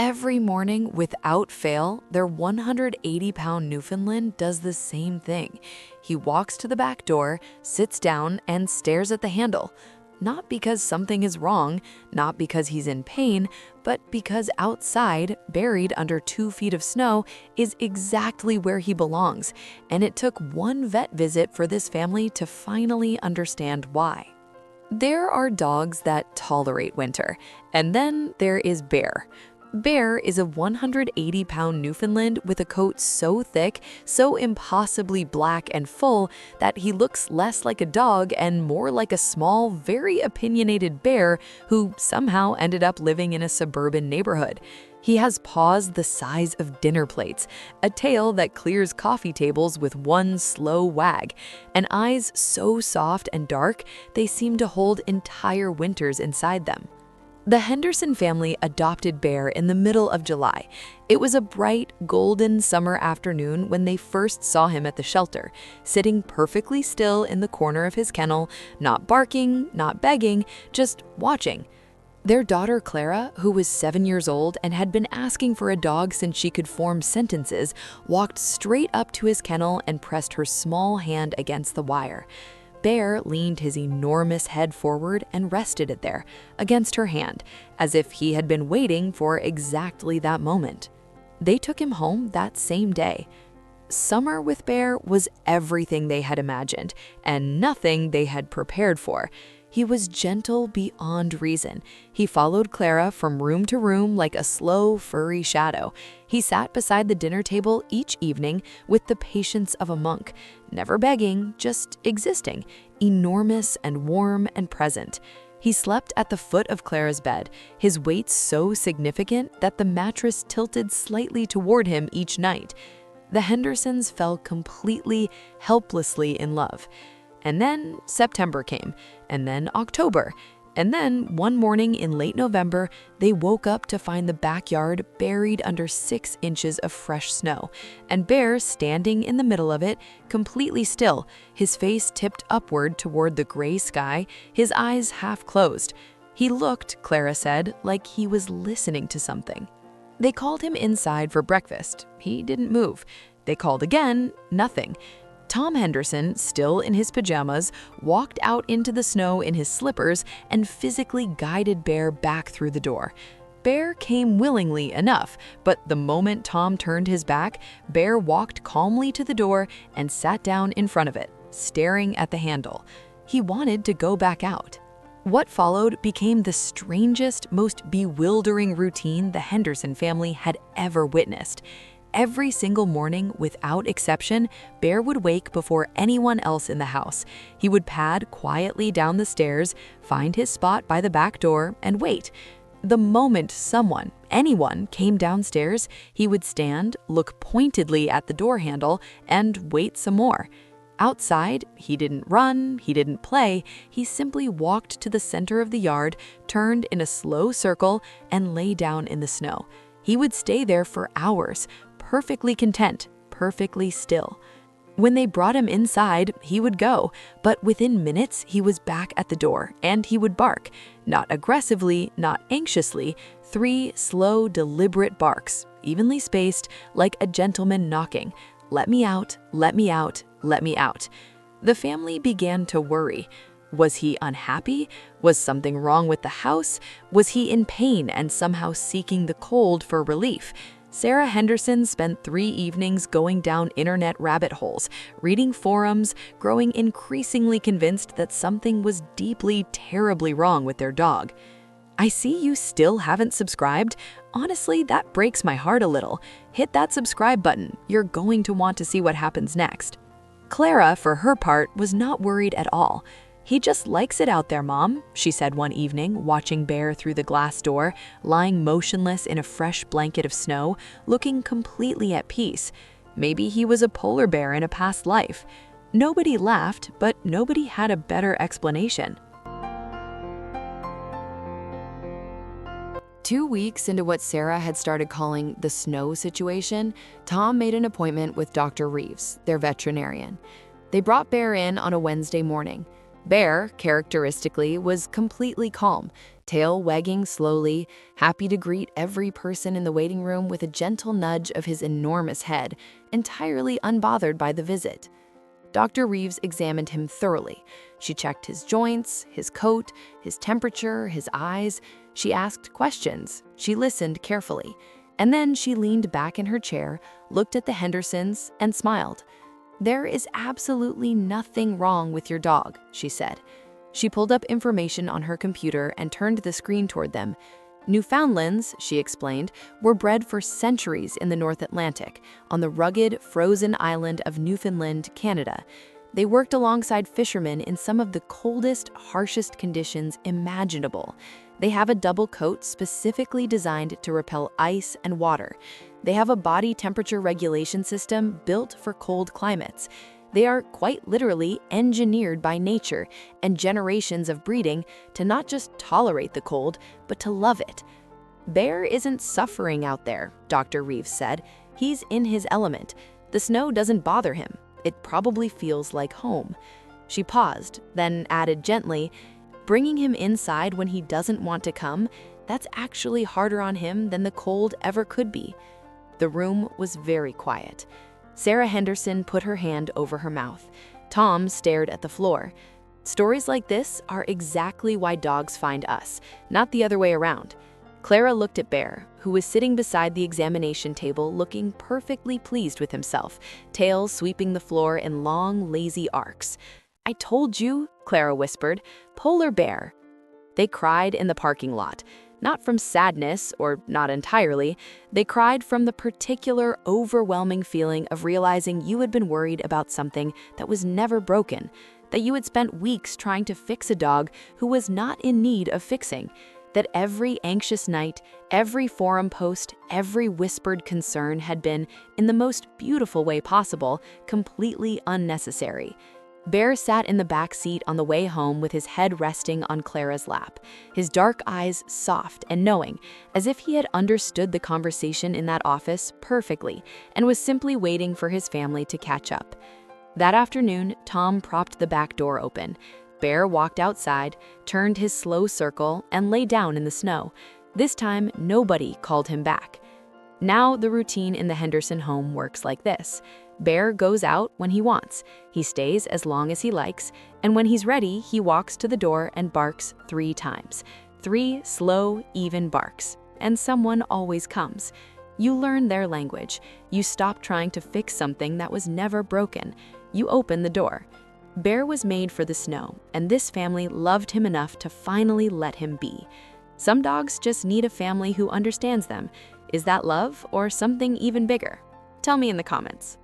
Every morning, without fail, their 180-pound Newfoundland does the same thing. He walks to the back door, sits down, and stares at the handle. Not because something is wrong, not because he's in pain, but because outside, buried under 2 feet of snow, is exactly where he belongs. And it took one vet visit for this family to finally understand why. There are dogs that tolerate winter, and then there is Bear. Bear is a 180-pound Newfoundland with a coat so thick, so impossibly black and full that he looks less like a dog and more like a small, very opinionated bear who somehow ended up living in a suburban neighborhood. He has paws the size of dinner plates, a tail that clears coffee tables with one slow wag, and eyes so soft and dark they seem to hold entire winters inside them. The Henderson family adopted Bear in the middle of July. It was a bright, golden summer afternoon when they first saw him at the shelter, sitting perfectly still in the corner of his kennel, not barking, not begging, just watching. Their daughter Clara, who was 7 years old and had been asking for a dog since she could form sentences, walked straight up to his kennel and pressed her small hand against the wire. Bear leaned his enormous head forward and rested it there, against her hand, as if he had been waiting for exactly that moment. They took him home that same day. Summer with Bear was everything they had imagined, and nothing they had prepared for. He was gentle beyond reason. He followed Clara from room to room like a slow, furry shadow. He sat beside the dinner table each evening with the patience of a monk, never begging, just existing, enormous and warm and present. He slept at the foot of Clara's bed, his weight so significant that the mattress tilted slightly toward him each night. The Hendersons fell completely, helplessly in love. And then September came, and then October, and then one morning in late November, they woke up to find the backyard buried under 6 inches of fresh snow, and Bear standing in the middle of it, completely still, his face tipped upward toward the gray sky, his eyes half closed. He looked, Clara said, like he was listening to something. They called him inside for breakfast. He didn't move. They called again, nothing. Tom Henderson, still in his pajamas, walked out into the snow in his slippers and physically guided Bear back through the door. Bear came willingly enough, but the moment Tom turned his back, Bear walked calmly to the door and sat down in front of it, staring at the handle. He wanted to go back out. What followed became the strangest, most bewildering routine the Henderson family had ever witnessed. Every single morning, without exception, Bear would wake before anyone else in the house. He would pad quietly down the stairs, find his spot by the back door, and wait. The moment someone, anyone, came downstairs, he would stand, look pointedly at the door handle, and wait some more. Outside, he didn't run, he didn't play, he simply walked to the center of the yard, turned in a slow circle, and lay down in the snow. He would stay there for hours, perfectly content, perfectly still. When they brought him inside, he would go, but within minutes he was back at the door, and he would bark. Not aggressively, not anxiously, 3 slow, deliberate barks, evenly spaced, like a gentleman knocking. Let me out, let me out, let me out. The family began to worry. Was he unhappy? Was something wrong with the house? Was he in pain and somehow seeking the cold for relief? Sarah Henderson spent 3 evenings going down internet rabbit holes, reading forums, growing increasingly convinced that something was deeply, terribly wrong with their dog. I see you still haven't subscribed. Honestly, that breaks my heart a little. Hit that subscribe button. You're going to want to see what happens next. Clara, for her part, was not worried at all. "He just likes it out there, Mom," she said one evening, watching Bear through the glass door, lying motionless in a fresh blanket of snow, looking completely at peace. Maybe he was a polar bear in a past life. Nobody laughed, but nobody had a better explanation. 2 weeks into what Sarah had started calling the snow situation, Tom made an appointment with Dr. Reeves, their veterinarian. They brought Bear in on a Wednesday morning. Bear, characteristically, was completely calm, tail wagging slowly, happy to greet every person in the waiting room with a gentle nudge of his enormous head, entirely unbothered by the visit. Dr. Reeves examined him thoroughly. She checked his joints, his coat, his temperature, his eyes. She asked questions. She listened carefully. And then she leaned back in her chair, looked at the Hendersons, and smiled. "There is absolutely nothing wrong with your dog," she said. She pulled up information on her computer and turned the screen toward them. Newfoundlands, she explained, were bred for centuries in the North Atlantic, on the rugged, frozen island of Newfoundland, Canada. They worked alongside fishermen in some of the coldest, harshest conditions imaginable. They have a double coat specifically designed to repel ice and water. They have a body temperature regulation system built for cold climates. They are quite literally engineered by nature and generations of breeding to not just tolerate the cold, but to love it. "Bear isn't suffering out there," Dr. Reeves said. "He's in his element. The snow doesn't bother him. It probably feels like home." She paused, then added gently, "Bringing him inside when he doesn't want to come, that's actually harder on him than the cold ever could be." The room was very quiet. Sarah Henderson put her hand over her mouth. Tom stared at the floor. Stories like this are exactly why dogs find us, not the other way around. Clara looked at Bear, who was sitting beside the examination table looking perfectly pleased with himself, tail sweeping the floor in long, lazy arcs. "I told you," Clara whispered, "polar bear." They cried in the parking lot. Not from sadness, or not entirely. They cried from the particular overwhelming feeling of realizing you had been worried about something that was never broken, that you had spent weeks trying to fix a dog who was not in need of fixing, that every anxious night, every forum post, every whispered concern had been, in the most beautiful way possible, completely unnecessary. Bear sat in the back seat on the way home with his head resting on Clara's lap, his dark eyes soft and knowing, as if he had understood the conversation in that office perfectly and was simply waiting for his family to catch up. That afternoon, Tom propped the back door open. Bear walked outside, turned his slow circle, and lay down in the snow. This time, nobody called him back. Now, the routine in the Henderson home works like this. Bear goes out when he wants. He stays as long as he likes, and when he's ready, he walks to the door and barks 3 times. 3 slow, even barks, and someone always comes. You learn their language. You stop trying to fix something that was never broken. You open the door. Bear was made for the snow, and this family loved him enough to finally let him be. Some dogs just need a family who understands them. Is that love or something even bigger? Tell me in the comments.